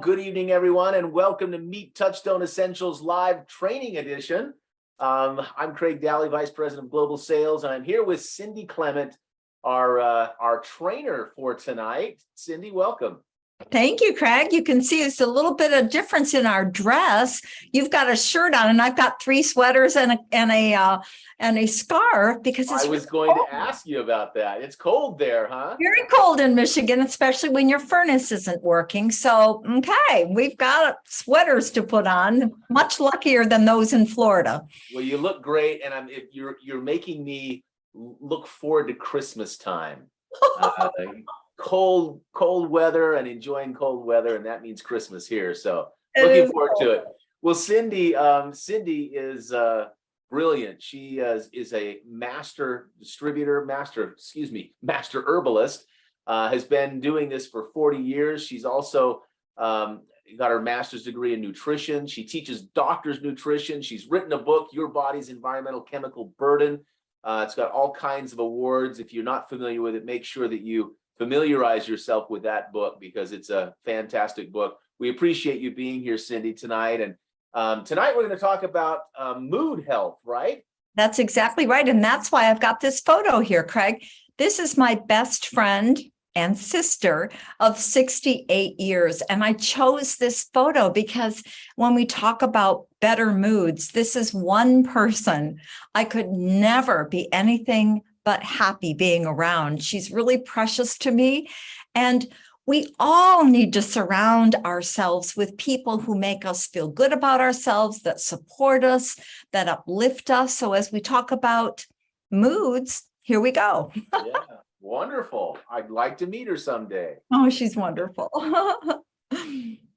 good evening, everyone, and welcome to Meet Touchstone Essentials Live Training Edition. I'm Craig Daly, Vice President of Global Sales, and I'm here with Cindy Klement, our trainer for tonight. Cindy, welcome. Thank you, Craig. You can see it's a little bit of difference in our dress. You've got a shirt on, and I've got 3 sweaters and a scarf because it's I was going to ask you about that. It's cold there, huh? Very cold in Michigan, especially when your furnace isn't working. So, okay, we've got sweaters to put on. Much luckier than those in Florida. Well, you look great, and you're making me look forward to Christmas time. Cold weather and enjoying cold weather, and that means Christmas here. So looking forward to it. Well, Cindy is brilliant. She is a master herbalist. Has been doing this for 40 years. She's also got her master's degree in nutrition. She teaches doctors nutrition. She's written a book, Your Body's Environmental Chemical Burden. It's got all kinds of awards. If you're not familiar with it, make sure that you familiarize yourself with that book because it's a fantastic book. We appreciate you being here, Cindy, tonight. And tonight we're going to talk about mood health, right? That's exactly right. And that's why I've got this photo here, Craig. This is my best friend and sister of 68 years. And I chose this photo because when we talk about better moods, this is one person I could never be anything but happy being around. She's really precious to me. And we all need to surround ourselves with people who make us feel good about ourselves, that support us, that uplift us. So as we talk about moods, here we go. Yeah, wonderful. I'd like to meet her someday. Oh, she's wonderful.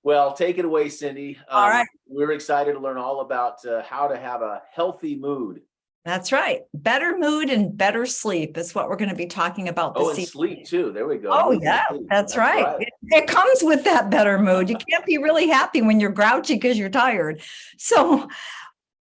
Well, take it away, Cindy. All right. We're excited to learn all about how to have a healthy mood. That's right. Better mood and better sleep is what we're going to be talking about this evening. Sleep too. There we go. Oh, yeah, that's right. It comes with that better mood. You can't be really happy when you're grouchy because you're tired. So,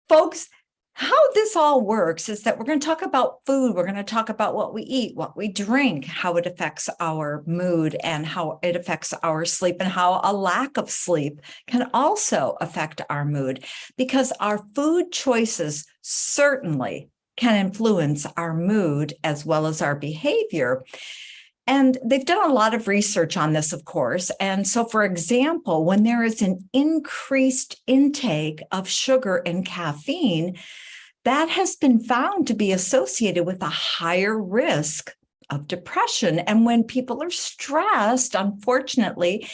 folks, how this all works is that we're going to talk about food. We're going to talk about what we eat, what we drink, how it affects our mood and how it affects our sleep, and how a lack of sleep can also affect our mood, because our food choices certainly can influence our mood as well as our behavior. And they've done a lot of research on this, of course. And so, for example, when there is an increased intake of sugar and caffeine, that has been found to be associated with a higher risk of depression. And when people are stressed, unfortunately,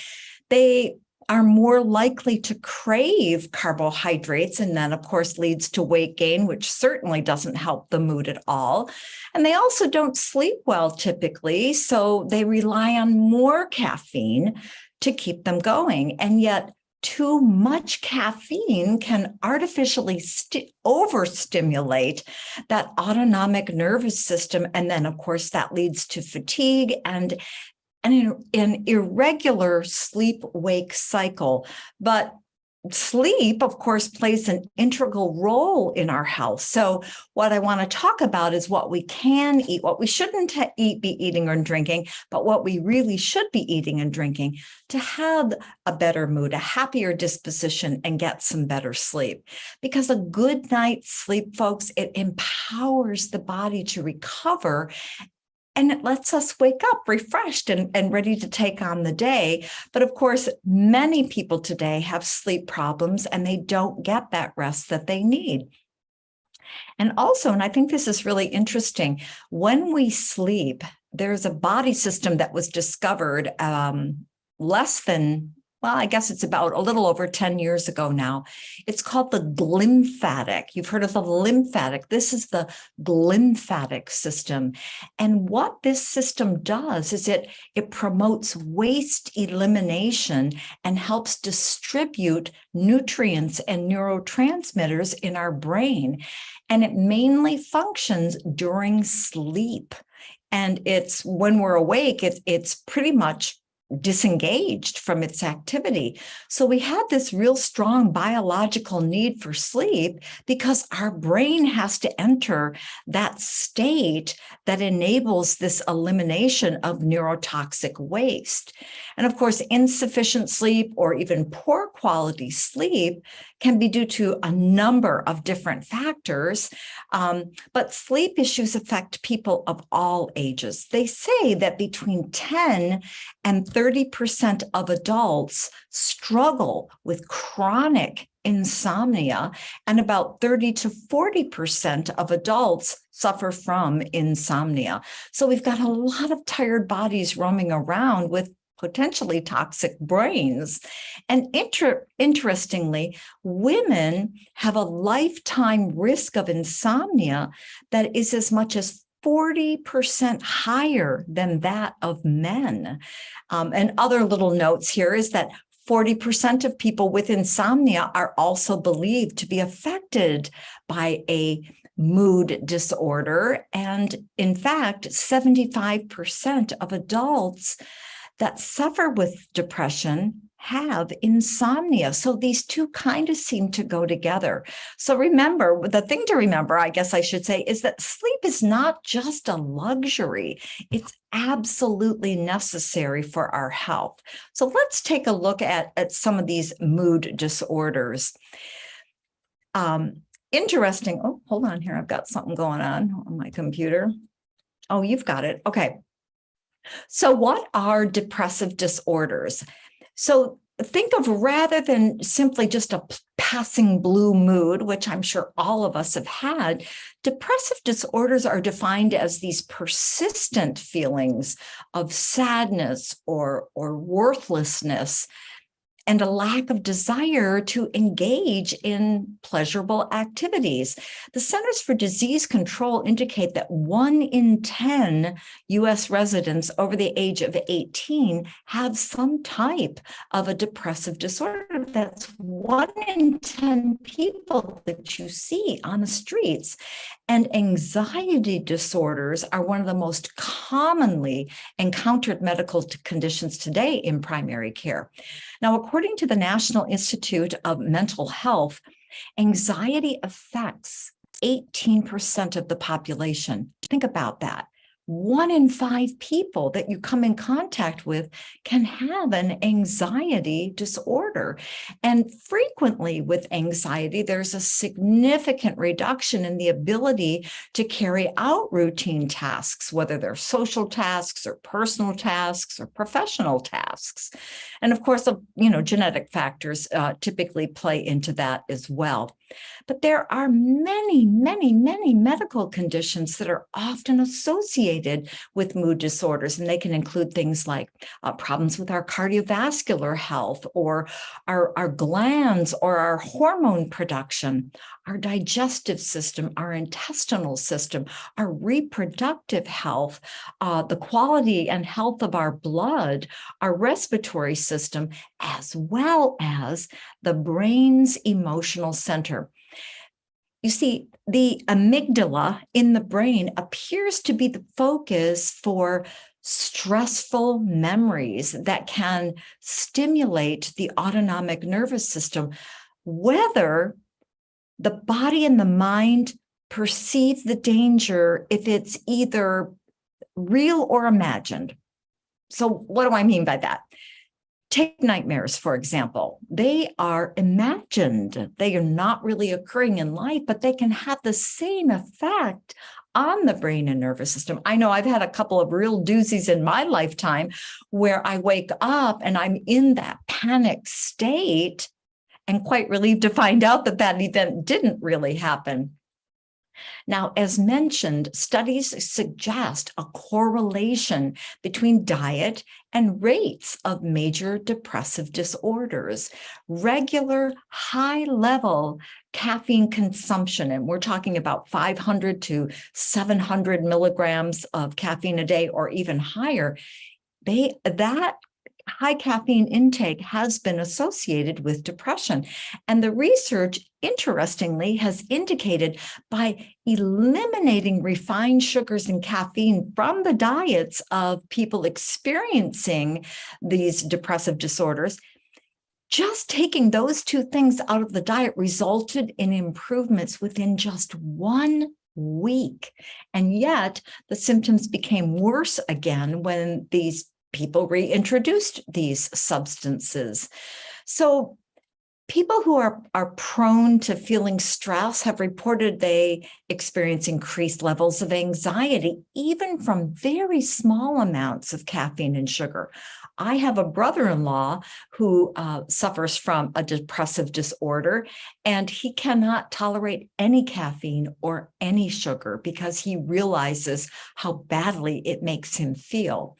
they are more likely to crave carbohydrates. And then, of course, leads to weight gain, which certainly doesn't help the mood at all. And they also don't sleep well typically, so they rely on more caffeine to keep them going. And yet, too much caffeine can artificially overstimulate that autonomic nervous system. And then, of course, that leads to fatigue and an irregular sleep-wake cycle. But sleep, of course, plays an integral role in our health. So what I want to talk about is what we can eat, what we shouldn't be eating or drinking, but what we really should be eating and drinking to have a better mood, a happier disposition, and get some better sleep. Because a good night's sleep, folks, it empowers the body to recover, and it lets us wake up refreshed and ready to take on the day. But of course, many people today have sleep problems and they don't get that rest that they need. And also, and I think this is really interesting, when we sleep, there's a body system that was discovered I guess it's about a little over 10 years ago now. It's called the glymphatic. You've heard of the lymphatic. This is the glymphatic system. And what this system does is it promotes waste elimination and helps distribute nutrients and neurotransmitters in our brain. And it mainly functions during sleep. And it's when we're awake, it's pretty much disengaged from its activity. So we had this real strong biological need for sleep because our brain has to enter that state that enables this elimination of neurotoxic waste. And of course, insufficient sleep or even poor quality sleep can be due to a number of different factors, but sleep issues affect people of all ages. They say that between 10 and 30% of adults struggle with chronic insomnia, and about 30 to 40% of adults suffer from insomnia. So we've got a lot of tired bodies roaming around with potentially toxic brains. And interestingly, women have a lifetime risk of insomnia that is as much as 40% higher than that of men. And other little notes here is that 40% of people with insomnia are also believed to be affected by a mood disorder. And in fact, 75% of adults that suffer with depression have insomnia. So these two kind of seem to go together. So remember, the thing to remember, I guess I should say, is that sleep is not just a luxury. It's absolutely necessary for our health. So let's take a look at some of these mood disorders. Interesting. Oh, hold on here. I've got something going on my computer. Oh, you've got it. Okay. So what are depressive disorders? So think of, rather than simply just a passing blue mood, which I'm sure all of us have had, depressive disorders are defined as these persistent feelings of sadness or worthlessness, and a lack of desire to engage in pleasurable activities. The Centers for Disease Control indicate that 1 in 10 U.S. residents over the age of 18 have some type of a depressive disorder. That's 1 in 10 people that you see on the streets. And anxiety disorders are one of the most commonly encountered medical conditions today in primary care. Now, according to the National Institute of Mental Health, anxiety affects 18% of the population. Think about that. 1 in 5 people that you come in contact with can have an anxiety disorder. And frequently with anxiety, there's a significant reduction in the ability to carry out routine tasks, whether they're social tasks or personal tasks or professional tasks. And of course, genetic factors typically play into that as well. But there are many, many, many medical conditions that are often associated with mood disorders, and they can include things like problems with our cardiovascular health, or our glands, or our hormone production, our digestive system, our intestinal system, our reproductive health, the quality and health of our blood, our respiratory system, as well as the brain's emotional center. You see, the amygdala in the brain appears to be the focus for stressful memories that can stimulate the autonomic nervous system, whether the body and the mind perceive the danger, if it's either real or imagined. So what do I mean by that? Take nightmares, for example. They are imagined. They are not really occurring in life, but they can have the same effect on the brain and nervous system. I know I've had a couple of real doozies in my lifetime where I wake up and I'm in that panic state and quite relieved to find out that that event didn't really happen. Now, as mentioned, studies suggest a correlation between diet and rates of major depressive disorders. Regular high-level caffeine consumption, and we're talking about 500 to 700 milligrams of caffeine a day or even higher, that high caffeine intake has been associated with depression. And the research, interestingly, has indicated by eliminating refined sugars and caffeine from the diets of people experiencing these depressive disorders, just taking those two things out of the diet resulted in improvements within just 1 week. And yet the symptoms became worse again when these people reintroduced these substances. So people who are prone to feeling stress have reported they experience increased levels of anxiety, even from very small amounts of caffeine and sugar. I have a brother-in-law who suffers from a depressive disorder, and he cannot tolerate any caffeine or any sugar because he realizes how badly it makes him feel.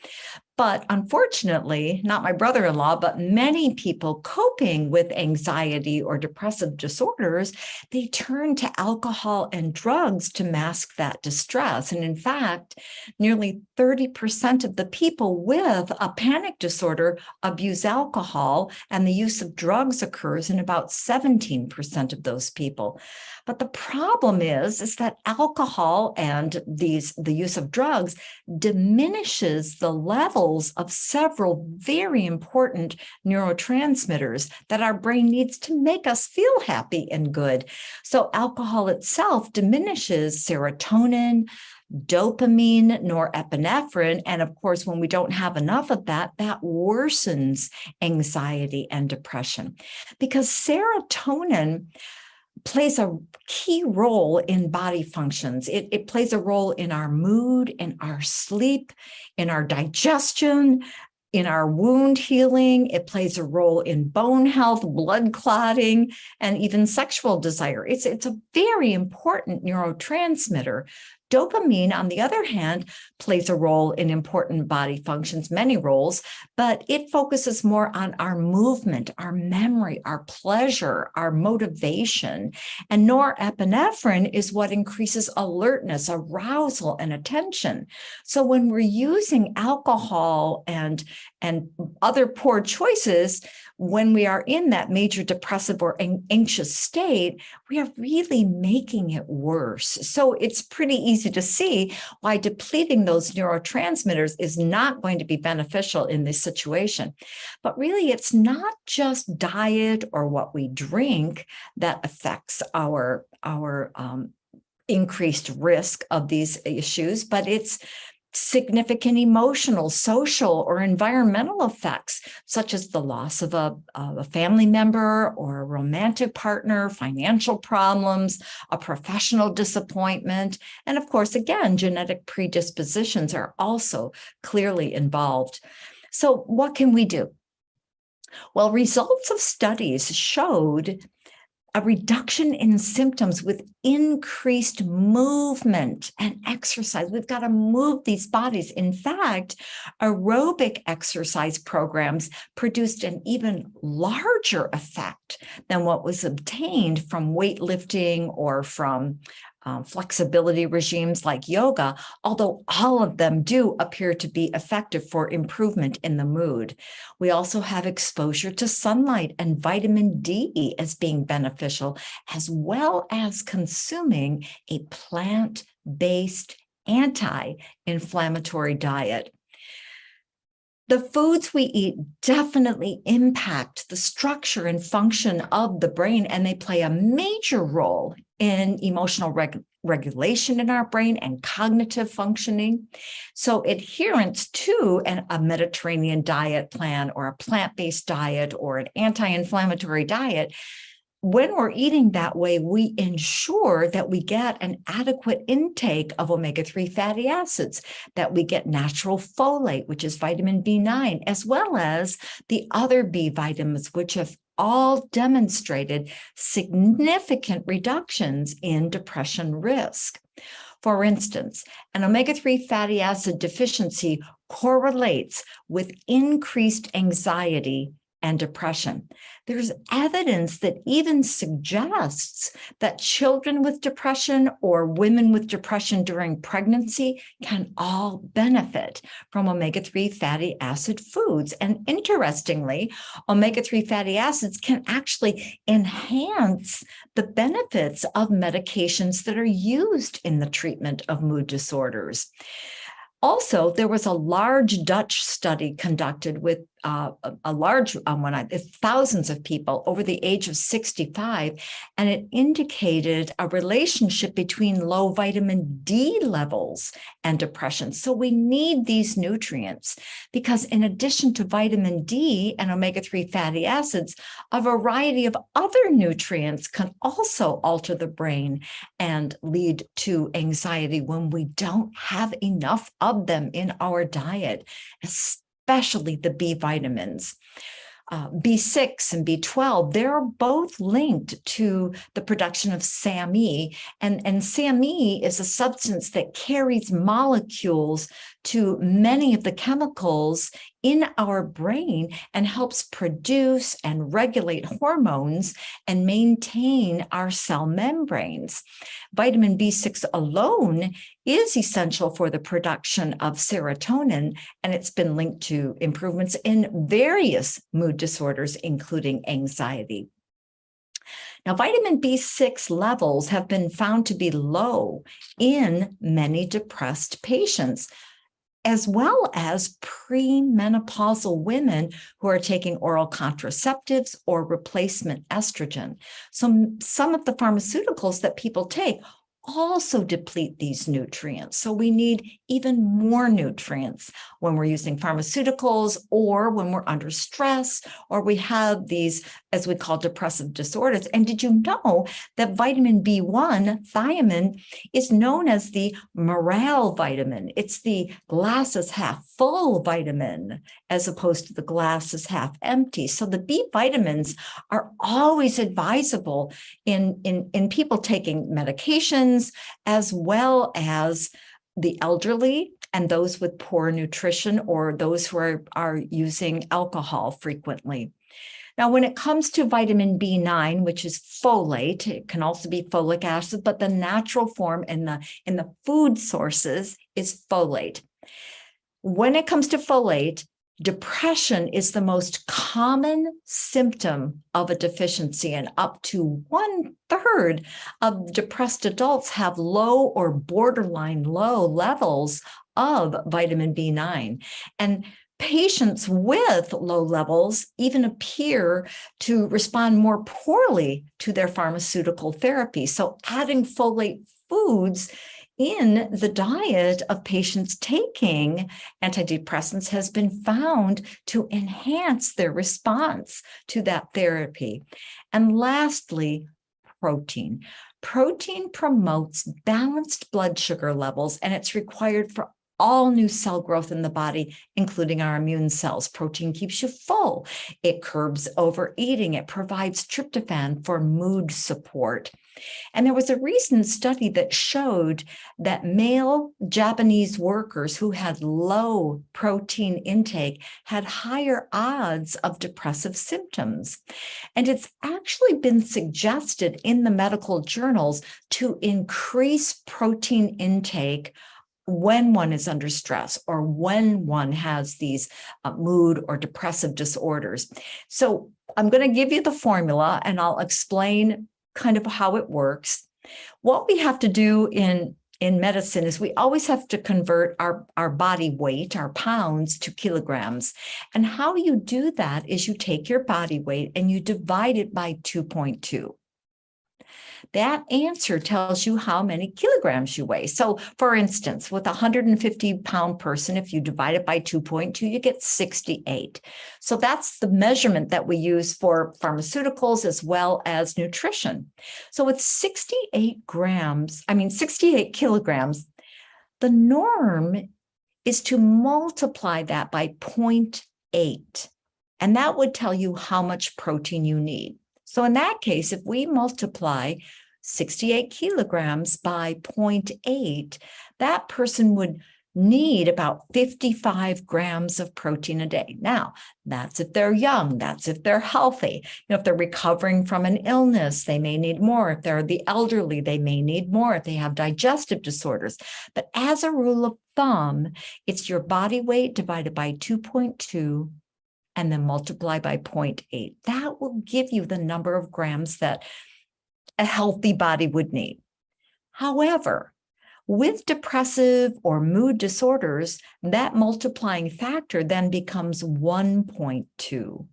But unfortunately, not my brother-in-law, but many people coping with anxiety or depressive disorders, they turn to alcohol and drugs to mask that distress. And in fact, nearly 30% of the people with a panic disorder abuse alcohol, and the use of drugs occurs in about 17% of those people. But the problem is that alcohol and the use of drugs diminishes the levels of several very important neurotransmitters that our brain needs to make us feel happy and good. So alcohol itself diminishes serotonin, dopamine, norepinephrine. And of course, when we don't have enough of that, that worsens anxiety and depression. Because serotonin plays a key role in body functions. It plays a role in our mood, in our sleep, in our digestion, in our wound healing. It plays a role in bone health, blood clotting, and even sexual desire. It's a very important neurotransmitter. Dopamine, on the other hand, plays a role in important body functions, many roles, but it focuses more on our movement, our memory, our pleasure, our motivation. And norepinephrine is what increases alertness, arousal, and attention. So when we're using alcohol and other poor choices, when we are in that major depressive or anxious state, we are really making it worse. So it's pretty easy to see why depleting those neurotransmitters is not going to be beneficial in this situation. But really, it's not just diet or what we drink that affects our increased risk of these issues, but it's significant emotional, social, or environmental effects, such as the loss of a family member or a romantic partner, financial problems, a professional disappointment, and of course, again, genetic predispositions are also clearly involved. So what can we do? Well, results of studies showed a reduction in symptoms with increased movement and exercise. We've got to move these bodies. In fact, aerobic exercise programs produced an even larger effect than what was obtained from weightlifting or from flexibility regimes like yoga, although all of them do appear to be effective for improvement in the mood. We also have exposure to sunlight and vitamin D as being beneficial, as well as consuming a plant-based anti-inflammatory diet. The foods we eat definitely impact the structure and function of the brain, and they play a major role in emotional regulation in our brain and cognitive functioning. So adherence to a Mediterranean diet plan or a plant-based diet or an anti-inflammatory diet, when we're eating that way, we ensure that we get an adequate intake of omega-3 fatty acids, that we get natural folate, which is vitamin B9, as well as the other B vitamins, which have all demonstrated significant reductions in depression risk. For instance, an omega-3 fatty acid deficiency correlates with increased anxiety and depression. There's evidence that even suggests that children with depression or women with depression during pregnancy can all benefit from omega-3 fatty acid foods. And interestingly, omega-3 fatty acids can actually enhance the benefits of medications that are used in the treatment of mood disorders. Also, there was a large Dutch study conducted with thousands of people over the age of 65, and it indicated a relationship between low vitamin D levels and depression. So we need these nutrients because in addition to vitamin D and omega-3 fatty acids, a variety of other nutrients can also alter the brain and lead to anxiety when we don't have enough of them in our diet, especially the B vitamins. B6 and B12, they're both linked to the production of SAMe. And SAMe is a substance that carries molecules to many of the chemicals in our brain and helps produce and regulate hormones and maintain our cell membranes. Vitamin B6 alone is essential for the production of serotonin, and it's been linked to improvements in various mood disorders, including anxiety. Now, vitamin B6 levels have been found to be low in many depressed patients, as well as premenopausal women who are taking oral contraceptives or replacement estrogen. So some of the pharmaceuticals that people take also deplete these nutrients. So we need even more nutrients when we're using pharmaceuticals or when we're under stress or we have these, as we call, depressive disorders. And did you know that vitamin B1, thiamine, is known as the morale vitamin? It's the glass is half full vitamin as opposed to the glass is half empty. So the B vitamins are always advisable in people taking medications, as well as the elderly and those with poor nutrition or those who are using alcohol frequently. Now, when it comes to vitamin B9, which is folate, it can also be folic acid, but the natural form in the food sources is folate. When it comes to folate, depression is the most common symptom of a deficiency, and up to 1/3 of depressed adults have low or borderline low levels of vitamin B9. And patients with low levels even appear to respond more poorly to their pharmaceutical therapy. So adding folate foods in the diet of patients taking antidepressants has been found to enhance their response to that therapy. And lastly, protein. Protein promotes balanced blood sugar levels, and it's required for all new cell growth in the body, including our immune cells. Protein keeps you full. It curbs overeating. It provides tryptophan for mood support. And there was a recent study that showed that male Japanese workers who had low protein intake had higher odds of depressive symptoms. And it's actually been suggested in the medical journals to increase protein intake when one is under stress or when one has these mood or depressive disorders. So I'm going to give you the formula and I'll explain kind of how it works. What we have to do in medicine is we always have to convert our body weight, our pounds, to kilograms. And how you do that is you take your body weight and you divide it by 2.2. That answer tells you how many kilograms you weigh. So for instance, with a 150-pound person, if you divide it by 2.2, you get 68. So that's the measurement that we use for pharmaceuticals as well as nutrition. So with 68 kilograms, the norm is to multiply that by 0.8. And that would tell you how much protein you need. So in that case, if we multiply 68 kilograms by 0.8, that person would need about 55 grams of protein a day. Now, that's if they're young, that's if they're healthy. If they're recovering from an illness, they may need more. If they're the elderly, they may need more if they have digestive disorders. But as a rule of thumb, it's your body weight divided by 2.2 and then multiply by 0.8. That will give you the number of grams that a healthy body would need. However, with depressive or mood disorders, that multiplying factor then becomes 1.2.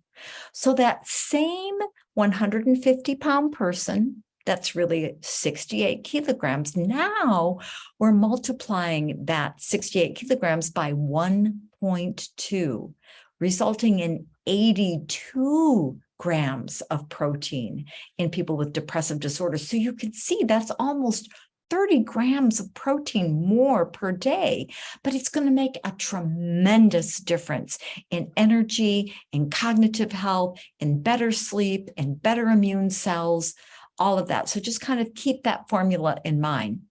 So that same 150-pound person, that's really 68 kilograms, now we're multiplying that 68 kilograms by 1.2, resulting in 82 grams of protein in people with depressive disorders. So you can see that's almost 30 grams of protein more per day, but it's going to make a tremendous difference in energy, in cognitive health, in better sleep, in better immune cells, all of that. So just kind of keep that formula in mind.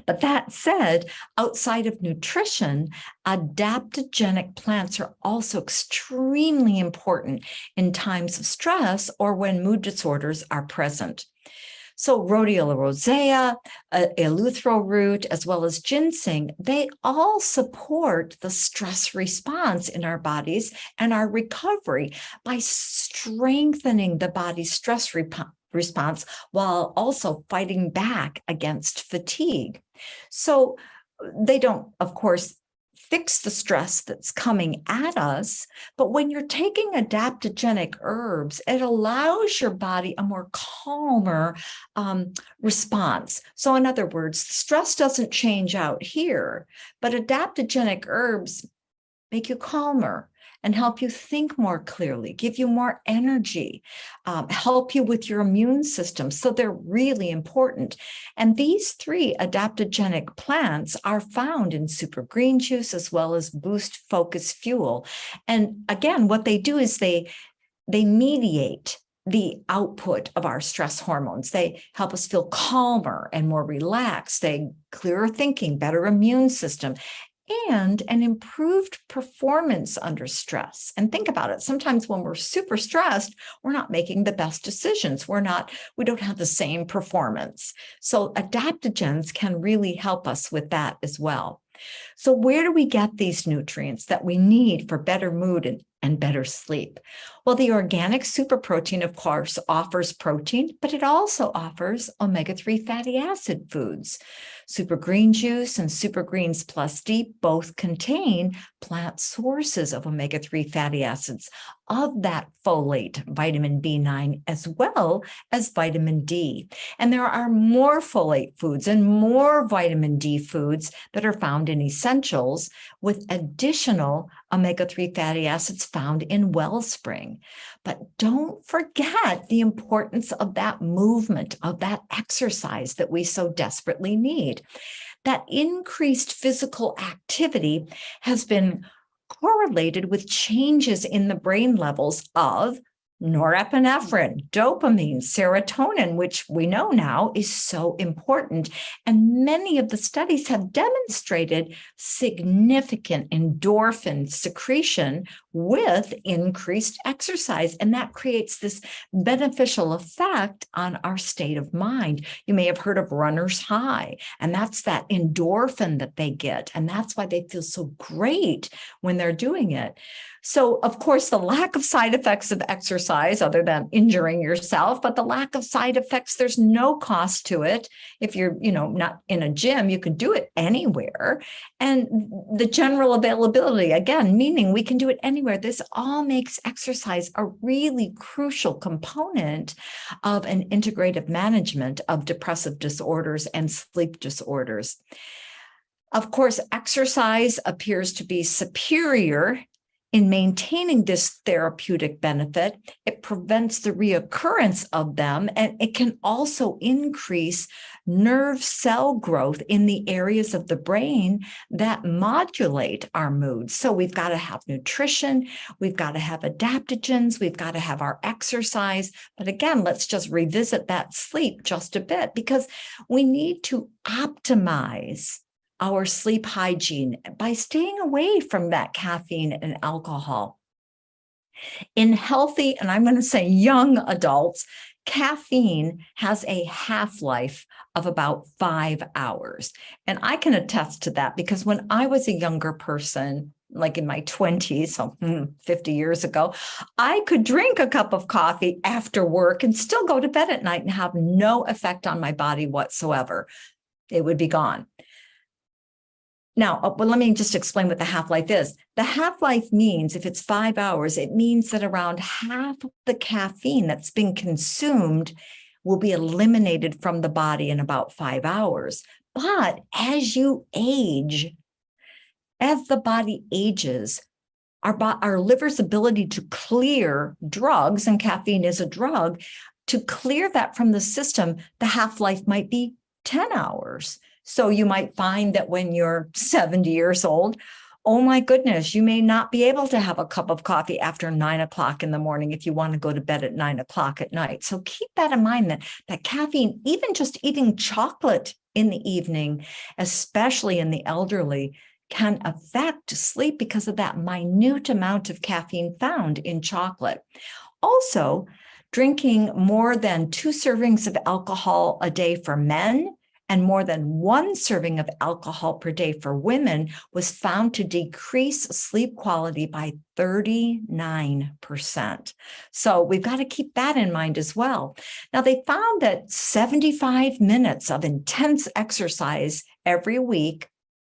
But that said, outside of nutrition, adaptogenic plants are also extremely important in times of stress or when mood disorders are present. So rhodiola rosea, eleuthero root, as well as ginseng, they all support the stress response in our bodies and our recovery by strengthening the body's stress response while also fighting back against fatigue. So they don't, of course, fix the stress that's coming at us, but when you're taking adaptogenic herbs, it allows your body a more calmer response. So in other words, stress doesn't change out here, but adaptogenic herbs make you calmer and help you think more clearly, give you more energy, help you with your immune system. So they're really important. And these three adaptogenic plants are found in super green juice as well as Boost Focus Fuel. And again, what they do is they mediate the output of our stress hormones. They help us feel calmer and more relaxed, they clearer thinking, better immune system, and an improved performance under stress. And think about it. Sometimes when we're super stressed, we're not making the best decisions. We don't have the same performance. So adaptogens can really help us with that as well. So where do we get these nutrients that we need for better mood and better sleep? Well, the organic super protein, of course, offers protein, but it also offers omega-3 fatty acid foods. Super green juice and super greens plus D both contain plant sources of omega-3 fatty acids of that folate, vitamin B9, as well as vitamin D. And there are more folate foods and more vitamin D foods that are found in essentials, with additional omega-3 fatty acids found in wellspring. But don't forget the importance of that movement, of that exercise that we so desperately need. That increased physical activity has been correlated with changes in the brain levels of norepinephrine, dopamine, serotonin, which we know now is so important. And many of the studies have demonstrated significant endorphin secretion with increased exercise. And that creates this beneficial effect on our state of mind. You may have heard of runner's high, and that's that endorphin that they get. And that's why they feel so great when they're doing it. So, of course, the lack of side effects of exercise, other than injuring yourself, but the lack of side effects, there's no cost to it. If you're, not in a gym, you can do it anywhere. And the general availability, again, meaning we can do it anywhere. This all makes exercise a really crucial component of an integrative management of depressive disorders and sleep disorders. Of course, exercise appears to be superior in maintaining this therapeutic benefit. It prevents the reoccurrence of them, and it can also increase nerve cell growth in the areas of the brain that modulate our moods. So we've got to have nutrition, we've got to have adaptogens, we've got to have our exercise. But again, let's just revisit that sleep just a bit, because we need to optimize our sleep hygiene by staying away from that caffeine and alcohol. In healthy, and I'm going to say young adults, caffeine has a half-life of about 5 hours. And I can attest to that because when I was a younger person, like in my 20s, so 50 years ago, I could drink a cup of coffee after work and still go to bed at night and have no effect on my body whatsoever. It would be gone. Now, well, let me just explain what the half-life is. The half-life means if it's 5 hours, it means that around half of the caffeine that's been consumed will be eliminated from the body in about 5 hours. But as you age, as the body ages, our liver's ability to clear drugs, and caffeine is a drug, to clear that from the system, the half-life might be 10 hours. So you might find that when you're 70 years old, oh my goodness, you may not be able to have a cup of coffee after 9 o'clock in the morning if you want to go to bed at 9 o'clock at night. So keep that in mind, that caffeine, even just eating chocolate in the evening, especially in the elderly, can affect sleep because of that minute amount of caffeine found in chocolate. Also, drinking more than 2 servings of alcohol a day for men and more than 1 serving of alcohol per day for women was found to decrease sleep quality by 39%. So we've got to keep that in mind as well. Now, they found that 75 minutes of intense exercise every week,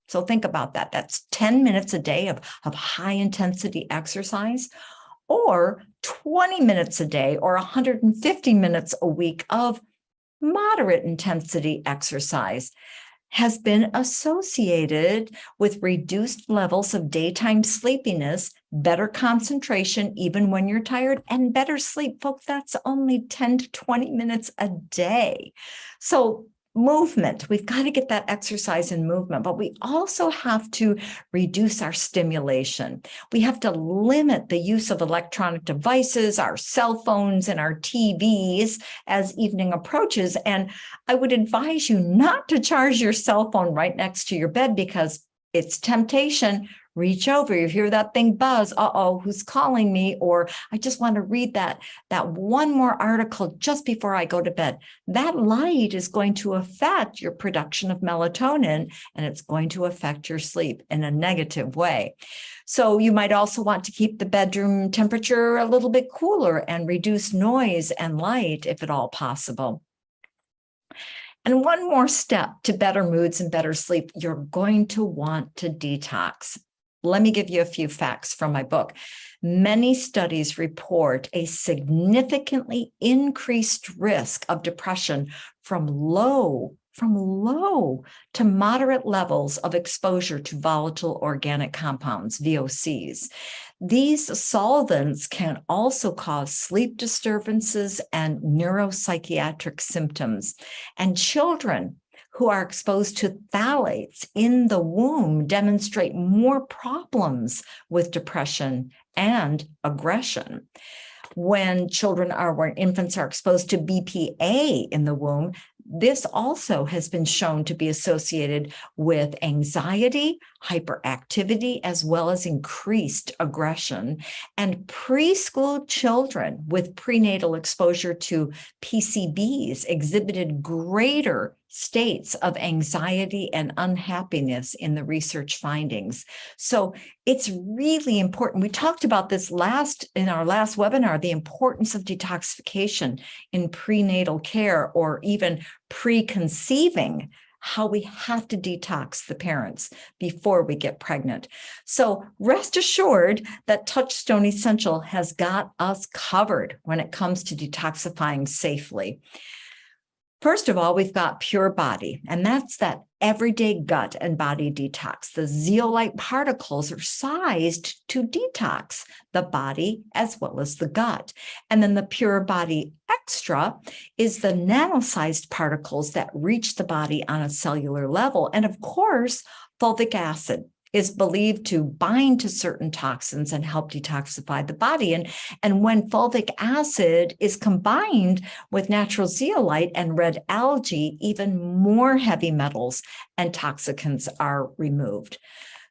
so think about that, that's 10 minutes a day of high intensity exercise, or 20 minutes a day or 150 minutes a week of moderate intensity exercise has been associated with reduced levels of daytime sleepiness, better concentration even when you're tired, and better sleep. Folks, that's only 10 to 20 minutes a day. So movement, we've got to get that exercise and movement, but we also have to reduce our stimulation. We have to limit the use of electronic devices, our cell phones and our TVs as evening approaches. And I would advise you not to charge your cell phone right next to your bed because it's temptation. Reach over, you hear that thing buzz, uh-oh, who's calling me? Or I just want to read that one more article just before I go to bed. That light is going to affect your production of melatonin, and it's going to affect your sleep in a negative way. So you might also want to keep the bedroom temperature a little bit cooler and reduce noise and light if at all possible. And one more step to better moods and better sleep, you're going to want to detox. Let me give you a few facts from my book. Many studies report a significantly increased risk of depression from low to moderate levels of exposure to volatile organic compounds, VOCs. These solvents can also cause sleep disturbances and neuropsychiatric symptoms. And children who are exposed to phthalates in the womb demonstrate more problems with depression and aggression. When infants are exposed to BPA in the womb, this also has been shown to be associated with anxiety, hyperactivity, as well as increased aggression. And preschool children with prenatal exposure to PCBs exhibited greater states of anxiety and unhappiness in the research findings. So it's really important. We talked about this in our last webinar, the importance of detoxification in prenatal care or even preconceiving, how we have to detox the parents before we get pregnant. So rest assured that Touchstone Essential has got us covered when it comes to detoxifying safely. First of all, we've got Pure Body, and that's that everyday gut and body detox. The zeolite particles are sized to detox the body as well as the gut. And then the Pure Body Extra is the nano-sized particles that reach the body on a cellular level. And of course, fulvic acid. is believed to bind to certain toxins and help detoxify the body. And when fulvic acid is combined with natural zeolite and red algae, even more heavy metals and toxicants are removed.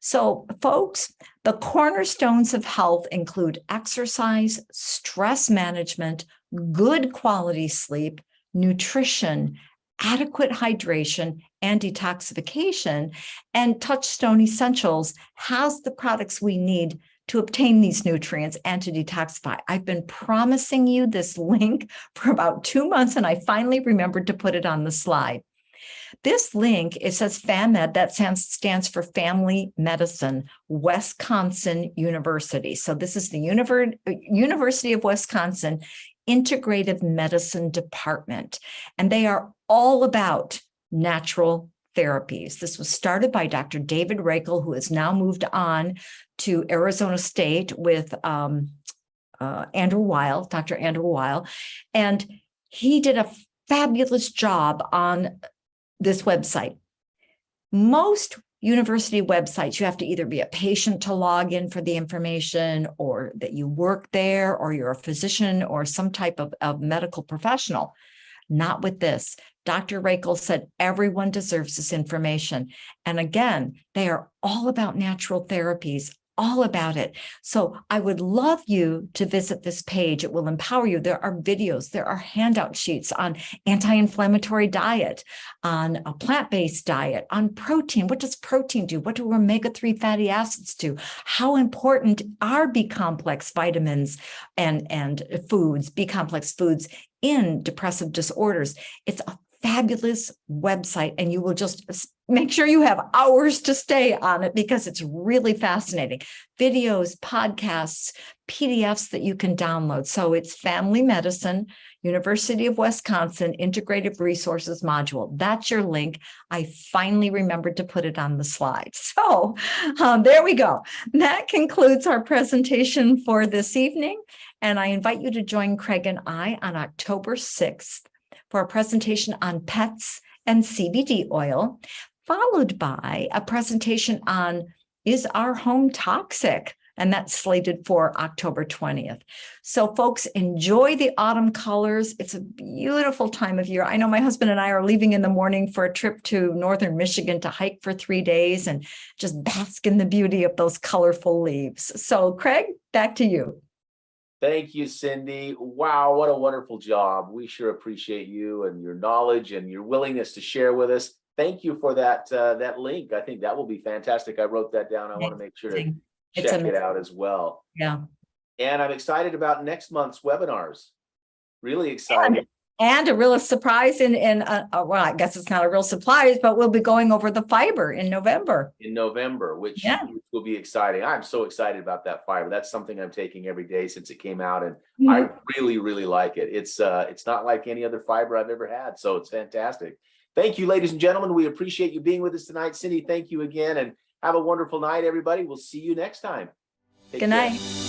So, folks, the cornerstones of health include exercise, stress management, good quality sleep, nutrition, adequate hydration, and detoxification. And Touchstone Essentials has the products we need to obtain these nutrients and to detoxify. I've been promising you this link for about 2 months, and I finally remembered to put it on the slide. This link, it says FAMED, that stands for Family Medicine, Wisconsin University. So this is the University of Wisconsin Integrative Medicine Department, and they are all about natural therapies. This was started by Dr. David Rakel, who has now moved on to Arizona State with Andrew Weil, Dr. Andrew Weil, and he did a fabulous job on this website. Most university websites, you have to either be a patient to log in for the information, or that you work there, or you're a physician or some type of medical professional. Not with this. Dr. Rakel said everyone deserves this information. And again, they are all about natural therapies, all about it. So I would love you to visit this page. It will empower you. There are videos, there are handout sheets on anti-inflammatory diet, on a plant-based diet, on protein. What does protein do? What do omega-3 fatty acids do? How important are B-complex vitamins and foods, B-complex foods in depressive disorders? It's a fabulous website, and you will just make sure you have hours to stay on it because it's really fascinating. Videos, podcasts, PDFs that you can download. So it's Family Medicine, University of Wisconsin Integrative Resources Module. That's your link. I finally remembered to put it on the slide. So there we go. That concludes our presentation for this evening. And I invite you to join Craig and I on October 6th for a presentation on pets and CBD oil, followed by a presentation on is our home toxic? And that's slated for October 20th. So folks, enjoy the autumn colors. It's a beautiful time of year. I know my husband and I are leaving in the morning for a trip to northern Michigan to hike for 3 days and just bask in the beauty of those colorful leaves. So Craig, back to you. Thank you, Cindy. Wow, what a wonderful job. We sure appreciate you and your knowledge and your willingness to share with us. Thank you for that link. I think that will be fantastic. I wrote that down. I want to make sure to check it out as well. Yeah. And I'm excited about next month's webinars. Really excited. And a real surprise well, I guess it's not a real surprise, but we'll be going over the fiber in November. Which will be exciting. I'm so excited about that fiber. That's something I'm taking every day since it came out, and I really, really like it. It's not like any other fiber I've ever had, so it's fantastic. Thank you, ladies and gentlemen. We appreciate you being with us tonight. Cindy, thank you again, and have a wonderful night, everybody. We'll see you next time. Good night.